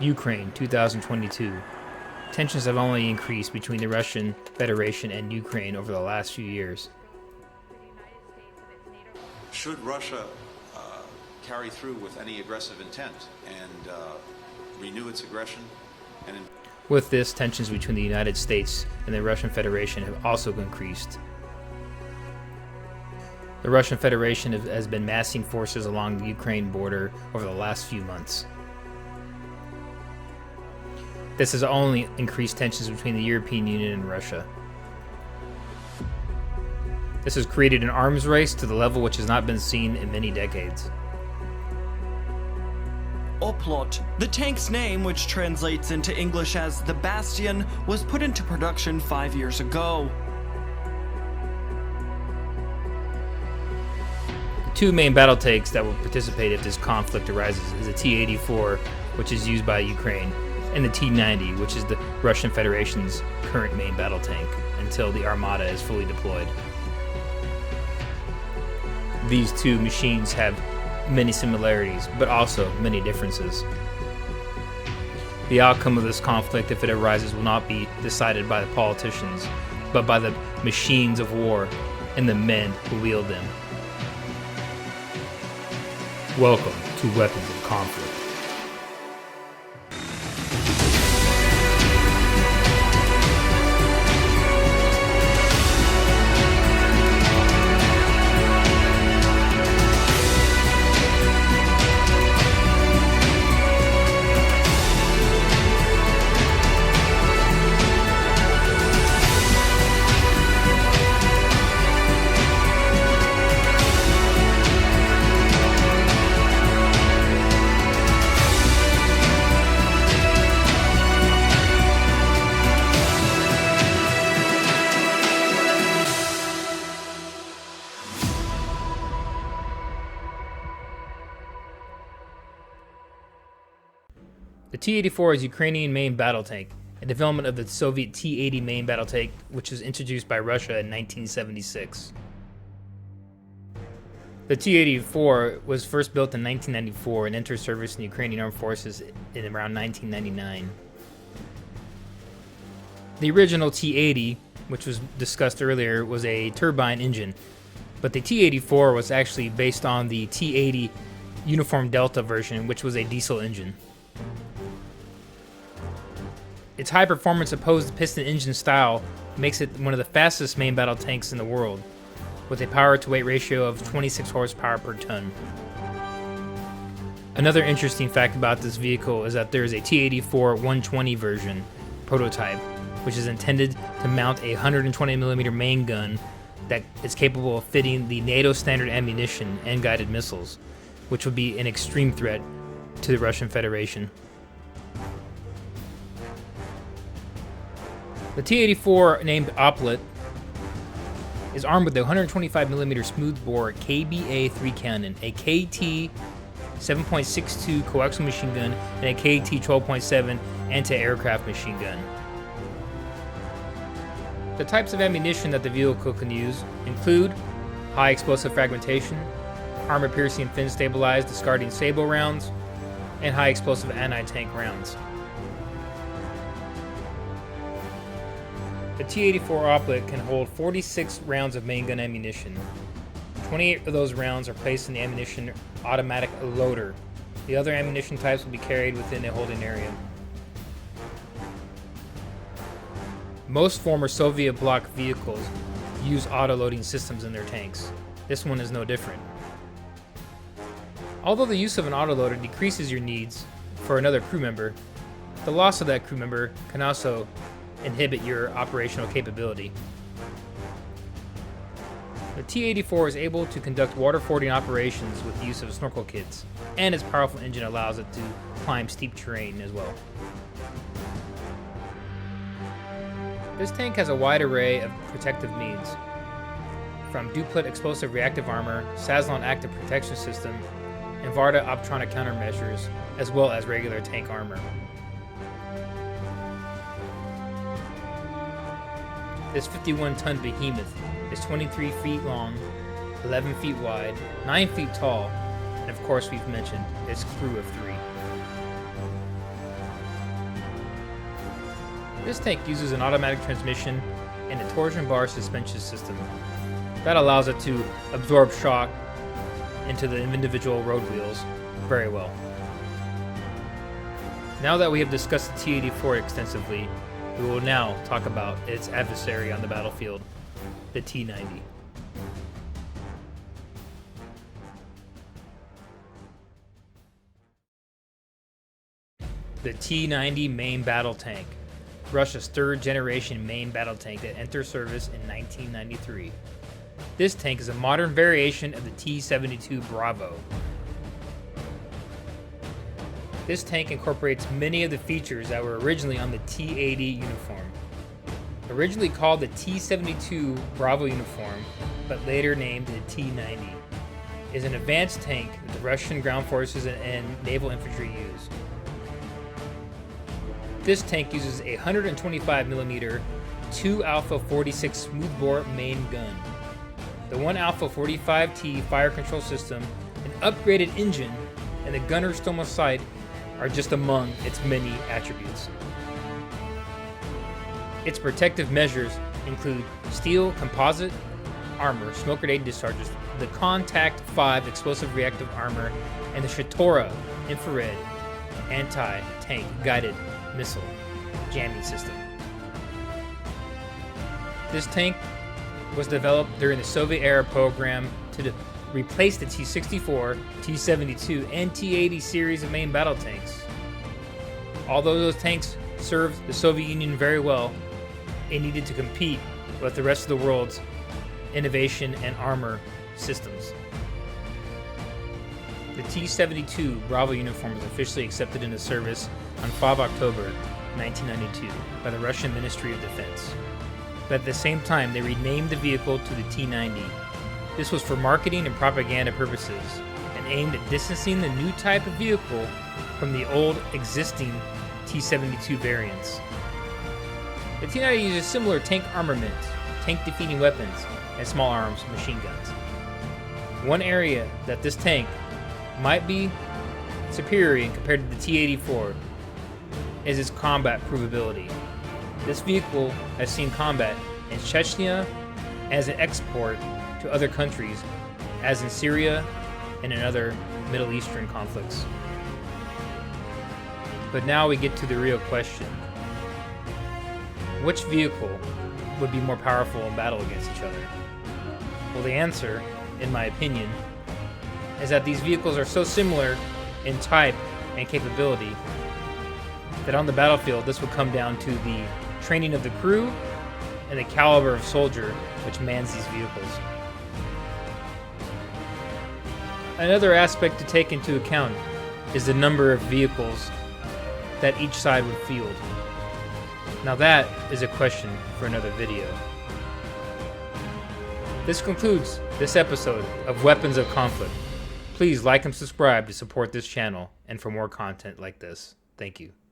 Ukraine, 2022. Tensions have only increased between the Russian Federation and Ukraine over the last few years. Should Russia carry through with any aggressive intent and renew its aggression? With this, tensions between the United States and the Russian Federation have also increased. The Russian Federation has been massing forces along the Ukraine border over the last few months. This has only increased tensions between the European Union and Russia. This has created an arms race to the level which has not been seen in many decades. Oplot, the tank's name, which translates into English as the Bastion, was put into production 5 years ago. The two main battle tanks that will participate if this conflict arises is the T-84, which is used by Ukraine, and the T90, which is the Russian Federation's current main battle tank, until the Armada is fully deployed. These two machines have many similarities, but also many differences. The outcome of this conflict, if it arises, will not be decided by the politicians, but by the machines of war and the men who wield them. Welcome to Weapons of Conflict. The T-84 is Ukrainian main battle tank, a development of the Soviet T-80 main battle tank, which was introduced by Russia in 1976. The T-84 was first built in 1994 and entered service in the Ukrainian Armed Forces in around 1999. The original T-80, which was discussed earlier, was a turbine engine, but the T-84 was actually based on the T-80 Uniform Delta version, which was a diesel engine. Its high-performance opposed piston engine style makes it one of the fastest main battle tanks in the world, with a power-to-weight ratio of 26 horsepower per ton. Another interesting fact about this vehicle is that there is a T-84 120 version prototype, which is intended to mount a 120mm main gun that is capable of fitting the NATO standard ammunition and guided missiles, which would be an extreme threat to the Russian Federation. The T-84, named Oplot, is armed with a 125mm smoothbore KBA-3 cannon, a KT 7.62 coaxial machine gun, and a KT 12.7 anti-aircraft machine gun. The types of ammunition that the vehicle can use include high explosive fragmentation, armor-piercing fin-stabilized discarding sabot rounds, and high explosive anti-tank rounds. The T-84 Oplot can hold 46 rounds of main gun ammunition. 28 of those rounds are placed in the ammunition automatic loader. The other ammunition types will be carried within a holding area. Most former Soviet bloc vehicles use auto-loading systems in their tanks. This one is no different. Although the use of an autoloader decreases your needs for another crew member, the loss of that crew member can also inhibit your operational capability. The T-84 is able to conduct water fording operations with the use of snorkel kits, and its powerful engine allows it to climb steep terrain as well. This tank has a wide array of protective needs, from duplet explosive reactive armor, Sazlon active protection system, and Varda optronic countermeasures, as well as regular tank armor. This 51-ton behemoth is 23 feet long, 11 feet wide, 9 feet tall, and of course we've mentioned its crew of 3. This tank uses an automatic transmission and a torsion bar suspension system that allows it to absorb shock into the individual road wheels very well. Now that we have discussed the T-84 extensively, we will now talk about its adversary on the battlefield, the T-90. The T-90 main battle tank, Russia's third-generation main battle tank that entered service in 1993. This tank is a modern variation of the T-72 Bravo. This tank incorporates many of the features that were originally on the T-80 uniform. Originally called the T-72 Bravo uniform, but later named the T-90, is an advanced tank that the Russian ground forces and naval infantry use. This tank uses a 125mm 2 Alpha 46 smoothbore main gun, the 1 Alpha 45T fire control system, an upgraded engine, and the gunner's thermal sight are just among its many attributes. Its protective measures include steel composite armor, smoke grenade discharges, the Contact 5 explosive reactive armor, and the Shatora infrared anti-tank guided missile jamming system. This tank was developed during the Soviet-era program to replace the T-64, T-72, and T-80 series of main battle tanks. Although those tanks served the Soviet Union very well, it needed to compete with the rest of the world's innovation and armor systems. The T-72 Bravo uniform was officially accepted into service on 5 October 1992 by the Russian Ministry of Defense. But at the same time, they renamed the vehicle to the T-90. This was for marketing and propaganda purposes and aimed at distancing the new type of vehicle from the old existing T-72 variants. The T-90 uses similar tank armament, tank defeating weapons, and small arms machine guns. One area that this tank might be superior compared to the T-84 is its combat provability. This vehicle has seen combat in Chechnya as an export to other countries, as in Syria and in other Middle Eastern conflicts. But now we get to the real question. Which vehicle would be more powerful in battle against each other? Well, the answer, in my opinion, is that these vehicles are so similar in type and capability that on the battlefield this would come down to the training of the crew and the caliber of soldier which mans these vehicles. Another aspect to take into account is the number of vehicles that each side would field. Now that is a question for another video. This concludes this episode of Weapons of Conflict. Please like and subscribe to support this channel and for more content like this. Thank you.